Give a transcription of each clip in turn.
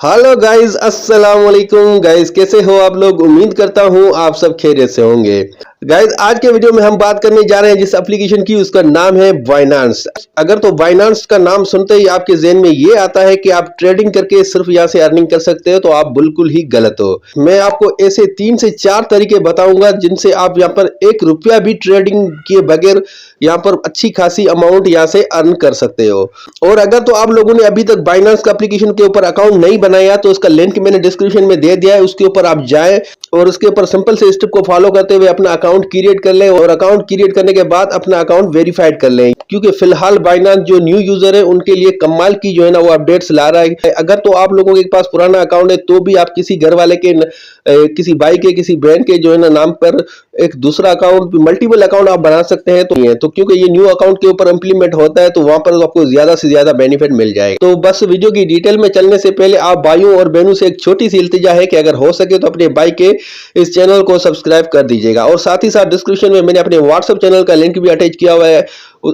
Hello guys, अस्सलाम वालेकुम guys. कैसे हो आप लोग? उम्मीद करता हूँ आप सब खैरियत से होंगे। गाइस, आज के वीडियो में हम बात करने जा रहे हैं जिस एप्लीकेशन की, उसका नाम है बाइनांस। अगर तो बाइनांस का नाम सुनते ही आपके ज़हन में ये आता है कि आप ट्रेडिंग करके सिर्फ यहाँ से अर्निंग कर सकते हो, तो आप बिल्कुल ही गलत हो। मैं आपको ऐसे 3 से 4 तरीके बताऊंगा जिनसे आप यहाँ पर 1 रुपया भी ट्रेडिंग किए बगैर यहाँ पर अच्छी खासी अमाउंट यहाँ से अर्न कर सकते हो। और अगर तो आप लोगों ने अभी तक बाइनांस का एप्लीकेशन के ऊपर अकाउंट नहीं बनाया, तो उसका लिंक मैंने डिस्क्रिप्शन में दे दिया है। उसके ऊपर आप जाएं और उसके ऊपर सिंपल से स्टेप को फॉलो करते हुए अपना अकाउंट क्रिएट कर लें, और अकाउंट क्रिएट करने के बाद अपना अकाउंट वेरीफाइड कर लें, क्योंकि फिलहाल बाइनांस जो न्यू यूजर है उनके लिए कमाल की जो है ना वो अपडेट्स ला रहा है। अगर तो आप लोगों के पास पुराना अकाउंट है, तो भी आप किसी घर वाले के किसी भाई के, किसी बहन के जो है ना नाम पर एक दूसरा अकाउंट, मल्टीपल अकाउंट आप बना सकते हैं। तो क्योंकि ये न्यू अकाउंट के ऊपर इंप्लीमेंट होता है, तो वहां पर आपको ज्यादा से ज्यादा बेनिफिट मिल जाएगा। तो बस वीडियो की डिटेल में चलने से पहले आप भाइयों और बहनों से एक छोटी सी इल्तिजा है कि अगर हो सके तो अपने भाई के इस चैनल को सब्सक्राइब कर दीजिएगा, और साथ ही साथ डिस्क्रिप्शन में मैंने अपने व्हाट्सएप चैनल का लिंक भी अटैच किया हुआ है।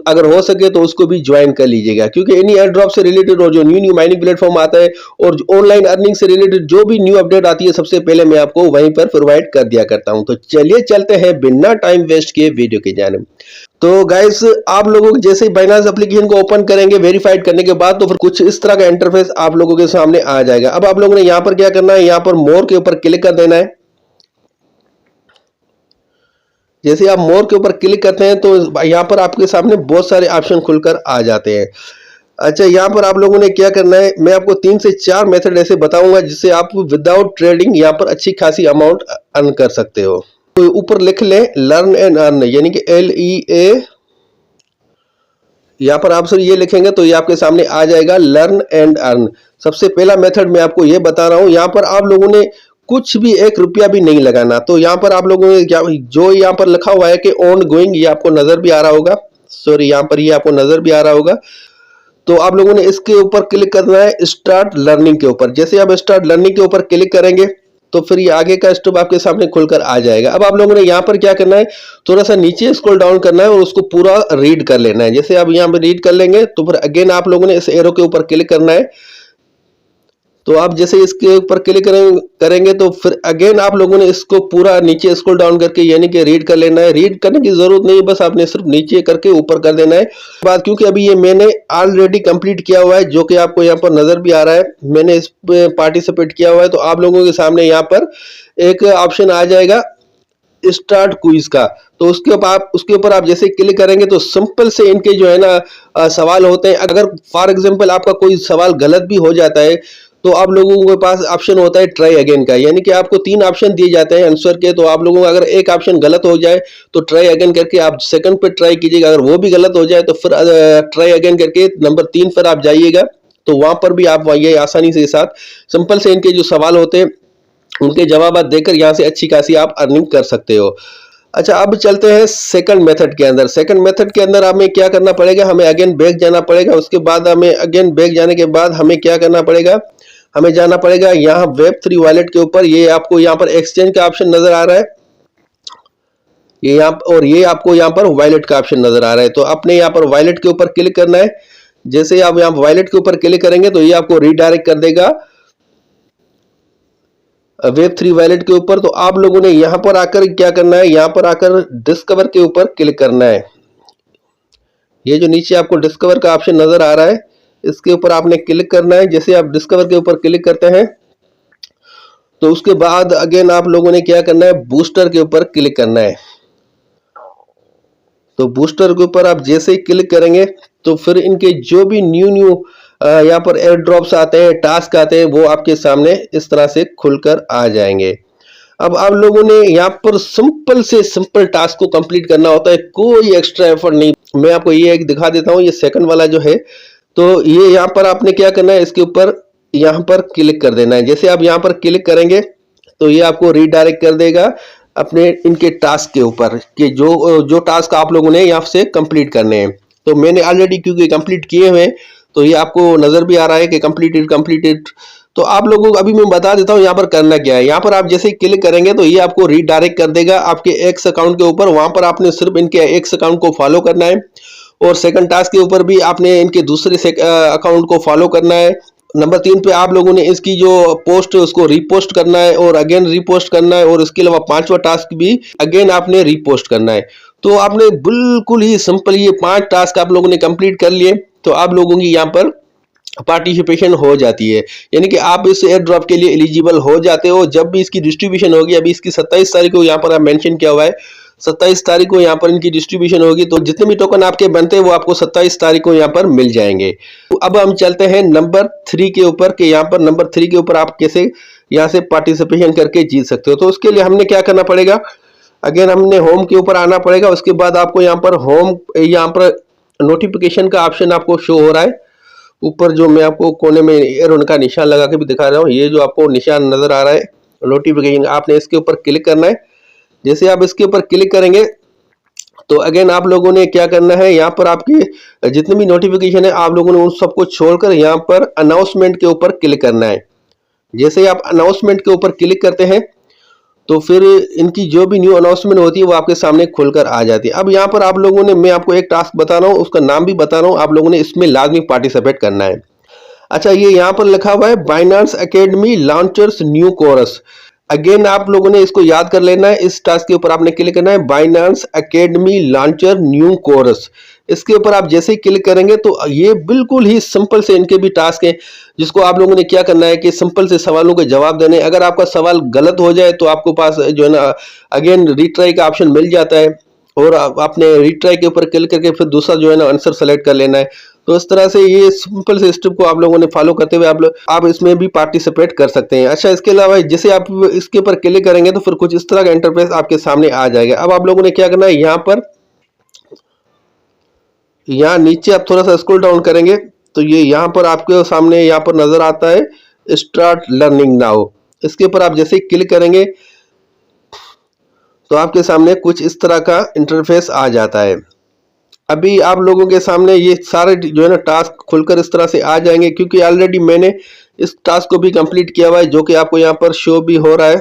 अगर हो सके तो उसको भी ज्वाइन कर लीजिएगा, क्योंकि इन्हीं एयर ड्रॉप से रिलेटेड और जो न्यू माइनिंग प्लेटफॉर्म आता है और ऑनलाइन अर्निंग से रिलेटेड जो भी न्यू अपडेट आती है, सबसे पहले मैं आपको वहीं पर प्रोवाइड कर दिया करता हूं। तो चलिए चलते हैं बिना टाइम वेस्ट किए वीडियो की जानिब। तो गाइस, आप लोगों को जैसे ही बाइनांस एप्लीकेशन को ओपन करेंगे वेरीफाइड करने के बाद, तो फिर कुछ इस तरह का इंटरफेस आप लोगों के सामने आ जाएगा। अब आप लोगों ने यहाँ पर क्या करना है, यहाँ पर मोर के ऊपर क्लिक कर देना है। जैसे आप मोर के ऊपर क्लिक करते हैं तो यहाँ पर आपके सामने बहुत सारे ऑप्शन खुलकर आ जाते हैं। अच्छा, यहाँ पर आप लोगों ने क्या करना है, मैं आपको 3 से 4 मेथड ऐसे बताऊंगा जिससे आप विदाउट ट्रेडिंग यहाँ पर अच्छी खासी अमाउंट अर्न कर सकते हो। तो ऊपर लिख लें लर्न एंड अर्न, यानी कि LEA। यहाँ पर आप सर ये लिखेंगे तो ये आपके सामने आ जाएगा लर्न एंड अर्न। सबसे पहला मेथड मैं आपको ये बता रहा हूँ। यहाँ पर आप लोगों ने कुछ भी 1 रुपया भी नहीं लगाना। तो यहाँ पर आप लोगों ने जो यहाँ पर लिखा हुआ है कि ऑन गोइंग, ये आपको नजर भी आ रहा होगा। सॉरी, यहाँ पर ये आपको नजर भी आ रहा होगा। तो आप लोगों ने इसके ऊपर क्लिक करना है स्टार्ट लर्निंग के ऊपर। जैसे आप स्टार्ट लर्निंग के ऊपर क्लिक करेंगे तो फिर ये आगे का स्टेप आपके सामने खुलकर आ जाएगा। अब आप लोगों ने यहाँ पर क्या करना है, थोड़ा सा नीचे स्क्रॉल डाउन करना है और उसको पूरा रीड कर लेना है। जैसे आप यहाँ पर रीड कर लेंगे तो फिर अगेन आप लोगों ने इस एरो के ऊपर क्लिक करना है। तो आप जैसे इसके ऊपर क्लिक करेंगे तो फिर अगेन आप लोगों ने इसको पूरा नीचे स्क्रॉल डाउन करके यानी कि रीड कर लेना है। रीड करने की जरूरत नहीं, बस आपने सिर्फ नीचे करके ऊपर कर देना है। बात क्योंकि अभी ये मैंने ऑलरेडी कंप्लीट किया हुआ है, जो कि आपको यहाँ पर नजर भी आ रहा है, मैंने इस पे पार्टिसिपेट किया हुआ है। तो आप लोगों के सामने यहाँ पर एक ऑप्शन आ जाएगा स्टार्ट क्विज का। तो उसके ऊपर आप जैसे क्लिक करेंगे तो सिंपल से इनके जो है ना सवाल होते हैं। अगर फॉर एग्जांपल आपका कोई सवाल गलत भी हो जाता है, तो आप लोगों के पास ऑप्शन होता है ट्राई अगेन का, यानी कि आपको 3 ऑप्शन दिए जाते हैं आंसर के। तो आप लोगों को अगर एक ऑप्शन गलत हो जाए तो ट्राई अगेन करके आप सेकंड पे ट्राई कीजिएगा। अगर वो भी गलत हो जाए तो फिर ट्राई अगेन करके नंबर 3 पर आप जाइएगा। तो वहां पर भी आप ये आसानी से साथ सिंपल से इनके जो सवाल होते हैं उनके जवाब देकर यहाँ से अच्छी खासी आप अर्निंग कर सकते हो। अच्छा, अब चलते हैं सेकंड मेथड के अंदर। सेकंड मेथड के अंदर हमें क्या करना पड़ेगा, हमें अगेन बैक जाना पड़ेगा। उसके बाद हमें अगेन बैक जाने के बाद हमें क्या करना पड़ेगा, हमें जाना पड़ेगा यहाँ Web3 वॉलेट के ऊपर। ये आपको यहाँ पर एक्सचेंज का ऑप्शन नजर आ रहा है, ये यहाँ, और ये आपको यहाँ पर वॉलेट का ऑप्शन नजर आ रहा है। तो आपने यहाँ पर वॉलेट के ऊपर क्लिक करना है। जैसे आप यहाँ वॉलेट के ऊपर क्लिक करेंगे तो ये आपको रीडायरेक्ट कर देगा Web3 वॉलेट के ऊपर। तो आप लोगों ने यहाँ पर आकर क्या करना है, यहाँ पर आकर डिस्कवर के ऊपर क्लिक करना है। ये जो नीचे आपको डिस्कवर का ऑप्शन नजर आ रहा है, इसके ऊपर आपने क्लिक करना है। जैसे आप डिस्कवर के ऊपर क्लिक करते हैं तो उसके बाद अगेन आप लोगों ने क्या करना है, बूस्टर के ऊपर क्लिक करना है। तो बूस्टर के ऊपर आप जैसे ही क्लिक करेंगे तो फिर इनके जो भी न्यू यहाँ पर एयर ड्रॉप्स आते हैं, टास्क आते हैं, वो आपके सामने इस तरह से खुलकर आ जाएंगे। अब आप लोगों ने यहाँ पर सिंपल से सिंपल टास्क को कंप्लीट करना होता है, कोई एक्स्ट्रा एफर्ट नहीं। मैं आपको ये एक दिखा देता हूँ, ये सेकंड वाला जो है, तो ये यहाँ पर आपने क्या करना है, इसके ऊपर यहाँ पर क्लिक कर देना है। जैसे आप यहाँ पर क्लिक करेंगे तो ये आपको रीडायरेक्ट कर देगा अपने इनके टास्क के ऊपर, कि जो टास्क आप लोगों ने यहाँ से कंप्लीट करने हैं। तो मैंने ऑलरेडी क्योंकि कंप्लीट किए हुए हैं, तो ये आपको नजर भी आ रहा है कि कंप्लीटेड। तो आप लोगों को अभी मैं बता देता हूँ यहाँ पर करना क्या है। यहाँ पर आप जैसे क्लिक करेंगे तो ये आपको रीडायरेक्ट कर देगा आपके एक्स अकाउंट के ऊपर। वहां पर आपने सिर्फ इनके एक्स अकाउंट को फॉलो करना है, और सेकंड टास्क के ऊपर भी आपने इनके दूसरे अकाउंट को फॉलो करना है। नंबर 3 पे आप लोगों ने इसकी जो पोस्ट है उसको रीपोस्ट करना है और अगेन रीपोस्ट करना है, और इसके अलावा 5वां टास्क भी अगेन आपने रीपोस्ट करना है। तो आपने बिल्कुल ही सिंपल ये 5 टास्क आप लोगों ने कंप्लीट कर लिए, तो आप लोगों की यहाँ पर पार्टिसिपेशन हो जाती है, यानी कि आप इस एयर ड्रॉप के लिए एलिजिबल हो जाते हो। जब भी इसकी डिस्ट्रीब्यूशन होगी, अभी इसकी 27 तारीख को यहाँ पर आप मेंशन किया हुआ है, 27 तारीख को यहाँ पर इनकी डिस्ट्रीब्यूशन होगी, तो जितने भी टोकन आपके बनते हैं वो आपको 27 तारीख को यहाँ पर मिल जाएंगे। तो अब हम चलते हैं नंबर 3 के ऊपर, कि यहाँ पर नंबर 3 के ऊपर आप कैसे यहाँ से पार्टिसिपेशन करके जीत सकते हो। तो उसके लिए हमने क्या करना पड़ेगा, अगेन हमने होम के ऊपर आना पड़ेगा। उसके बाद आपको यहाँ पर होम, यहाँ पर नोटिफिकेशन का ऑप्शन आपको शो हो रहा है ऊपर, जो मैं आपको कोने में एरोन का निशान लगा के भी दिखा रहा हूँ, ये जो आपको निशान नजर आ रहा है नोटिफिकेशन, आपने इसके ऊपर क्लिक करना है। जैसे आप इसके ऊपर क्लिक करेंगे तो अगेन आप लोगों ने क्या करना है, यहाँ पर आपके जितने भी नोटिफिकेशन है आप लोगों ने उन सबको छोड़कर यहाँ पर अनाउंसमेंट के ऊपर क्लिक करना है। जैसे आप अनाउंसमेंट के ऊपर क्लिक करते हैं तो फिर इनकी जो भी न्यू अनाउंसमेंट होती है वो आपके सामने खुलकर आ जाती है। अब यहाँ पर आप लोगों ने, मैं आपको एक टास्क बता रहा हूँ, उसका नाम भी बता रहा हूँ, आप लोगों ने इसमें लाजमी पार्टिसिपेट करना है। अच्छा, ये यहाँ पर लिखा हुआ है Binance academy launchers new course. Again आप लोगों ने इसको याद कर लेना है, इस टास्क के ऊपर आपने क्लिक करना है, Binance academy launcher new course. इसके ऊपर आप जैसे ही क्लिक करेंगे तो ये बिल्कुल ही सिंपल से इनके भी टास्क है, जिसको आप लोगों ने क्या करना है कि सिंपल से सवालों के जवाब देने। अगर आपका सवाल गलत हो जाए तो आपको पास जो है ना अगेन रिट्राई का ऑप्शन मिल जाता है, और आपने रिट्राई के ऊपर क्लिक करके फिर दूसरा जो है ना आंसर सेलेक्ट कर लेना है। तो इस तरह से ये सिंपल से स्टेप को आप लोगों ने फॉलो करते हुए आप इसमें भी पार्टिसिपेट कर सकते हैं। अच्छा, इसके अलावा जैसे आप इसके ऊपर क्लिक करेंगे तो फिर कुछ इस तरह का इंटरफेस आपके सामने आ जाएगा। अब आप लोगों ने क्या करना है, यहाँ पर यहाँ नीचे आप थोड़ा सा स्क्रॉल डाउन करेंगे तो ये यहाँ पर आपके सामने यहाँ पर नजर आता है स्टार्ट लर्निंग नाउ। इसके ऊपर आप जैसे ही क्लिक करेंगे तो आपके सामने कुछ इस तरह का इंटरफेस आ जाता है। अभी आप लोगों के सामने ये सारे जो है ना टास्क खुलकर इस तरह से आ जाएंगे, क्योंकि ऑलरेडी मैंने इस टास्क को भी कंप्लीट किया हुआ है, जो कि आपको यहाँ पर शो भी हो रहा है।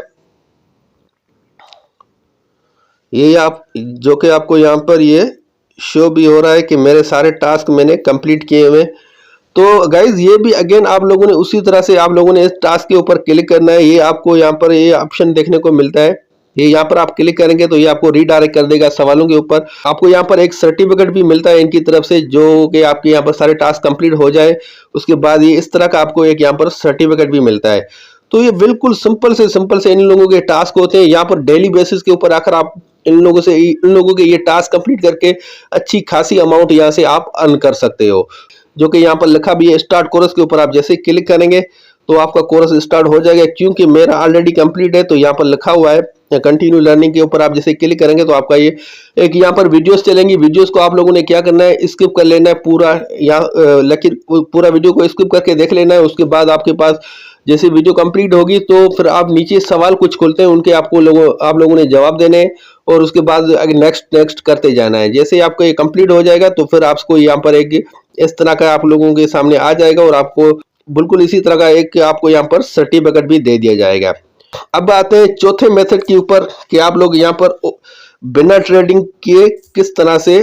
ये आप जो कि आपको यहाँ पर ये शो भी हो रहा है कि मेरे सारे टास्क मैंने कंप्लीट किए हुए। तो गाइज ये भी अगेन आप लोगों ने उसी तरह से आप लोगों ने इस टास्क के ऊपर क्लिक करना है। ये आपको यहाँ पर ये ऑप्शन देखने को मिलता है, ये यहाँ पर आप क्लिक करेंगे तो ये आपको रीडायरेक्ट कर देगा सवालों के ऊपर। आपको यहाँ पर एक सर्टिफिकेट भी मिलता है इनकी तरफ से, जो कि आपके यहाँ पर सारे टास्क कंप्लीट हो जाए उसके बाद ये इस तरह का आपको एक यहाँ पर सर्टिफिकेट भी मिलता है। तो ये बिल्कुल सिंपल से इन लोगों के टास्क होते हैं। यहाँ पर डेली बेसिस के ऊपर आकर आप इन लोगों के ये टास्क कंप्लीट करके अच्छी खासी अमाउंट यहाँ से आप अर्न कर सकते हो, जो कि यहाँ पर लिखा भी है स्टार्ट कोर्स के ऊपर आप जैसे क्लिक करेंगे तो आपका कोर्स स्टार्ट हो जाएगा। क्योंकि मेरा ऑलरेडी कंप्लीट है तो यहाँ पर लिखा हुआ है कंटिन्यू लर्निंग के ऊपर आप जैसे क्लिक करेंगे तो आपका ये एक यहाँ पर वीडियोस चलेंगी। वीडियोस को आप लोगों ने क्या करना है, स्किप कर लेना है पूरा, यहाँ लेकिन पूरा वीडियो को स्किप करके देख लेना है। उसके बाद आपके पास जैसे वीडियो कंप्लीट होगी तो फिर आप नीचे सवाल कुछ खुलते हैं, उनके आप लोगों ने जवाब देने हैं, और उसके बाद नेक्स्ट करते जाना है। जैसे आपका ये कंप्लीट हो जाएगा तो फिर आपको यहाँ पर एक इस तरह का आप लोगों के सामने आ जाएगा, और आपको बिल्कुल इसी तरह का एक आपको यहाँ पर सर्टिफिकेट भी दे दिया जाएगा। अब आते हैं चौथे मेथड के ऊपर कि आप लोग यहाँ पर बिना ट्रेडिंग किए किस तरह से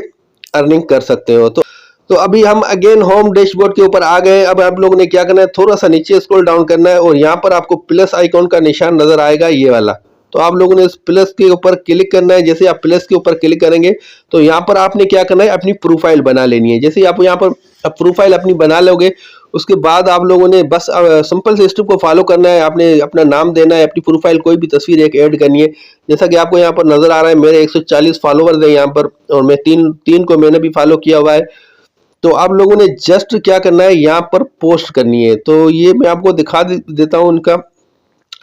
अर्निंग कर सकते हो। तो अभी हम अगेन होम डैशबोर्ड के ऊपर आ गए। अब आप लोगों ने क्या करना है, थोड़ा सा नीचे स्क्रॉल डाउन करना है और यहाँ पर आपको प्लस आइकॉन का निशान नजर आएगा ये वाला। तो आप लोगों ने इस प्लस के ऊपर क्लिक करना है। जैसे आप प्लस के ऊपर क्लिक करेंगे तो यहाँ पर आपने क्या करना है, अपनी प्रोफाइल बना लेनी है। जैसे आप यहाँ पर प्रोफाइल अपनी बना लोगे उसके बाद आप लोगों ने बस सिंपल से स्टेप को फॉलो करना है। आपने अपना नाम देना है, अपनी प्रोफाइल कोई भी तस्वीर एक ऐड करनी है। जैसा कि आपको यहाँ पर नजर आ रहा है मेरे 140 फॉलोवर्स है यहाँ पर, और मैं तीन को मैंने भी फॉलो किया हुआ है। तो आप लोगों ने जस्ट क्या करना है, यहाँ पर पोस्ट करनी है। तो ये मैं आपको दिखा देता हूँ उनका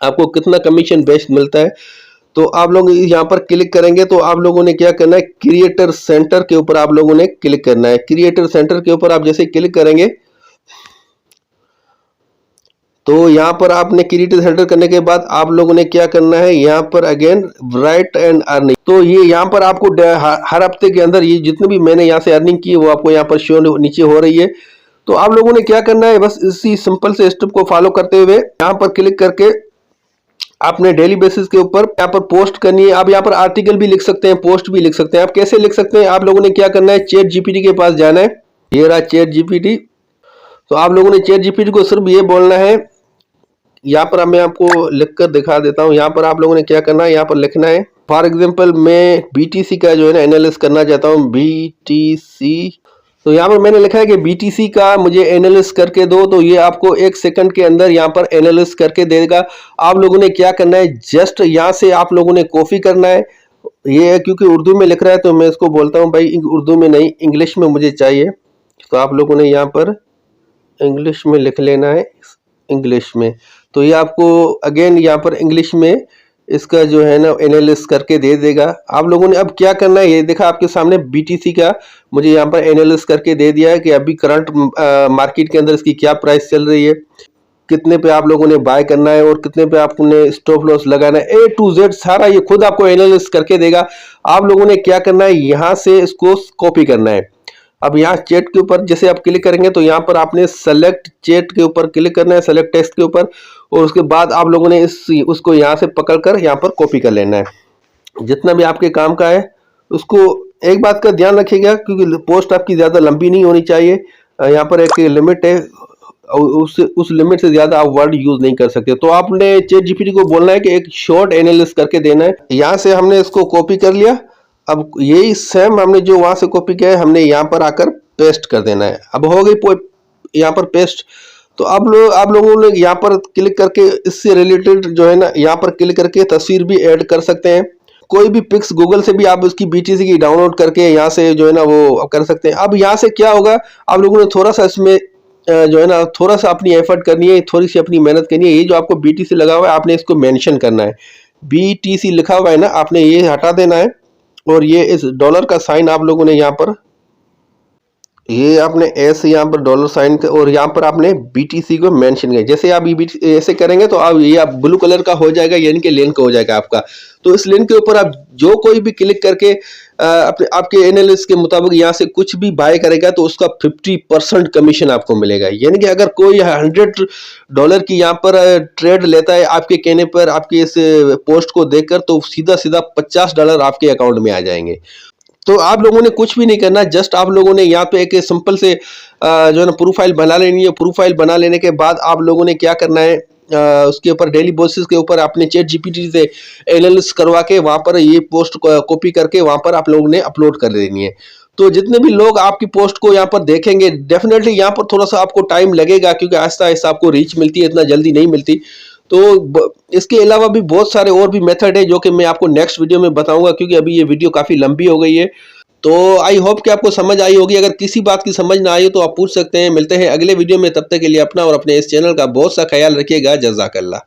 आपको कितना कमीशन बेस्ट मिलता है। तो आप लोग यहाँ पर क्लिक करेंगे तो आप लोगों ने क्या करना है, क्रिएटर सेंटर के ऊपर आप लोगों ने क्लिक करना है। क्रिएटर सेंटर के ऊपर आप जैसे क्लिक करेंगे तो यहाँ पर आपने क्रिएटर सेंटर करने के बाद आप लोगों ने क्या करना है, यहाँ पर अगेन राइट एंड अर्निंग। तो ये यहाँ पर आपको हर हफ्ते के अंदर ये जितने भी मैंने यहाँ से अर्निंग की है वो आपको यहाँ पर शो नीचे हो रही है। तो आप लोगों ने क्या करना है, बस इसी सिंपल से स्टेप को फॉलो करते हुए यहाँ पर क्लिक करके आपने डेली बेसिस के ऊपर यहाँ पर पोस्ट करनी है। आप यहाँ पर आर्टिकल भी लिख सकते हैं, पोस्ट भी लिख सकते हैं। आप कैसे लिख सकते हैं, आप लोगों ने क्या करना है, चैट जीपीटी के पास जाना है। ये रहा चैट जीपीटी। तो आप लोगों ने चैट जीपीटी को सिर्फ ये बोलना है, यहाँ पर मैं आपको लिख कर दिखा देता हूँ। यहाँ पर आप लोगों ने क्या करना है, यहाँ पर लिखना है फॉर एग्जाम्पल मैं बीटीसी का जो है ना एनालिसिस करना चाहता हूँ, बीटीसी। तो यहाँ पर मैंने लिखा है कि बीटीसी का मुझे एनालिसिस करके दो, तो ये आपको 1 सेकंड के अंदर यहाँ पर एनालिसिस करके देगा। आप लोगों ने क्या करना है, जस्ट यहाँ से आप लोगों ने कॉपी करना है। ये है क्योंकि उर्दू में लिख रहा है तो मैं इसको बोलता हूँ भाई उर्दू में नहीं, इंग्लिश में मुझे चाहिए। तो आप लोगों ने यहाँ पर इंग्लिश में लिख लेना है, इंग्लिश में। तो ये आपको अगेन यहाँ पर इंग्लिश में इसका जो है ना एनालिसिस करके दे देगा। आप लोगों ने अब क्या करना है, ये देखा आपके सामने बीटीसी का मुझे यहाँ पर एनालिसिस करके दे दिया है कि अभी करंट मार्केट के अंदर इसकी क्या प्राइस चल रही है, कितने पे आप लोगों ने बाय करना है और कितने पे आपने स्टॉप लॉस लगाना है, A to Z सारा ये खुद आपको एनालिसिस करके देगा। आप लोगों ने क्या करना है, यहाँ से इसको कॉपी करना है। अब यहाँ चैट के ऊपर जैसे आप क्लिक करेंगे तो यहाँ पर आपने सेलेक्ट चैट के ऊपर क्लिक करना है, सेलेक्ट टेक्स्ट के ऊपर, और उसके बाद आप लोगों ने उसको यहाँ से पकड़कर यहाँ पर कॉपी कर लेना है। जितना भी आपके काम का है उसको एक बात का ध्यान रखिएगा क्योंकि पोस्ट आपकी ज़्यादा लंबी नहीं होनी चाहिए। यहाँ पर एक लिमिट है, उस लिमिट से ज़्यादा आप वर्ड यूज़ नहीं कर सकते। तो आपने चैट जीपीटी को बोलना है कि एक शॉर्ट एनालिसिस करके देना है। यहाँ से हमने इसको कॉपी कर लिया। अब यही सेम हमने जो वहां से कॉपी किया है हमने यहाँ पर आकर पेस्ट कर देना है। अब हो गई यहाँ पर पेस्ट। तो अब आप लोगों ने यहाँ पर क्लिक करके इससे रिलेटेड जो है ना यहाँ पर क्लिक करके तस्वीर भी ऐड कर सकते हैं। कोई भी पिक्स गूगल से भी आप उसकी बीटीसी की डाउनलोड करके यहाँ से जो है ना वो कर सकते हैं। अब यहाँ से क्या होगा, आप लोगों ने थोड़ा सा इसमें जो है ना थोड़ा सा अपनी एफर्ट करनी है, थोड़ी सी अपनी मेहनत करनी है। ये जो आपको बीटीसी लगा हुआ है आपने इसको मेंशन करना है, बीटीसी लिखा हुआ है ना, आपने ये हटा देना है। और ये इस डॉलर का साइन आप लोगों ने यहाँ पर ये आपने ऐसे यहाँ पर डॉलर साइन और यहाँ पर आपने बीटीसी को मेंशन किया। जैसे आप ये ऐसे करेंगे तो आप ये आप ब्लू कलर का हो जाएगा, यानी कि लिंक हो जाएगा आपका। तो इस लिंक के ऊपर आप जो कोई भी क्लिक करके अपने आपके एनालिस्ट के मुताबिक यहाँ से कुछ भी बाय करेगा तो उसका 50% कमीशन आपको मिलेगा। यानी कि अगर कोई $100 की यहाँ पर ट्रेड लेता है आपके कहने पर, आपके इस पोस्ट को देखकर, तो सीधा सीधा $50 आपके अकाउंट में आ जाएंगे। तो आप लोगों ने कुछ भी नहीं करना, जस्ट आप लोगों ने यहाँ पे एक सिंपल से जो है ना प्रोफाइल बना लेनी है। प्रोफाइल बना लेने के बाद आप लोगों ने क्या करना है, उसके ऊपर डेली बेसिस के ऊपर आपने चैट जीपीटी से एनालिसिस करवा के वहाँ पर ये पोस्ट कॉपी करके वहाँ पर आप लोगों ने अपलोड कर देनी है। तो जितने भी लोग आपकी पोस्ट को यहाँ पर देखेंगे, डेफिनेटली यहाँ पर थोड़ा सा आपको टाइम लगेगा क्योंकि आहिस्ता आहिस्ता आपको रीच मिलती है, इतना जल्दी नहीं मिलती। तो इसके अलावा भी बहुत सारे और भी मेथड है जो कि मैं आपको नेक्स्ट वीडियो में बताऊंगा, क्योंकि अभी ये वीडियो काफ़ी लंबी हो गई है। तो आई होप कि आपको समझ आई होगी। अगर किसी बात की समझ ना आई हो तो आप पूछ सकते हैं। मिलते हैं अगले वीडियो में, तब तक के लिए अपना और अपने इस चैनल का बहुत सा ख्याल रखिएगा। जज़ाकल्लाह।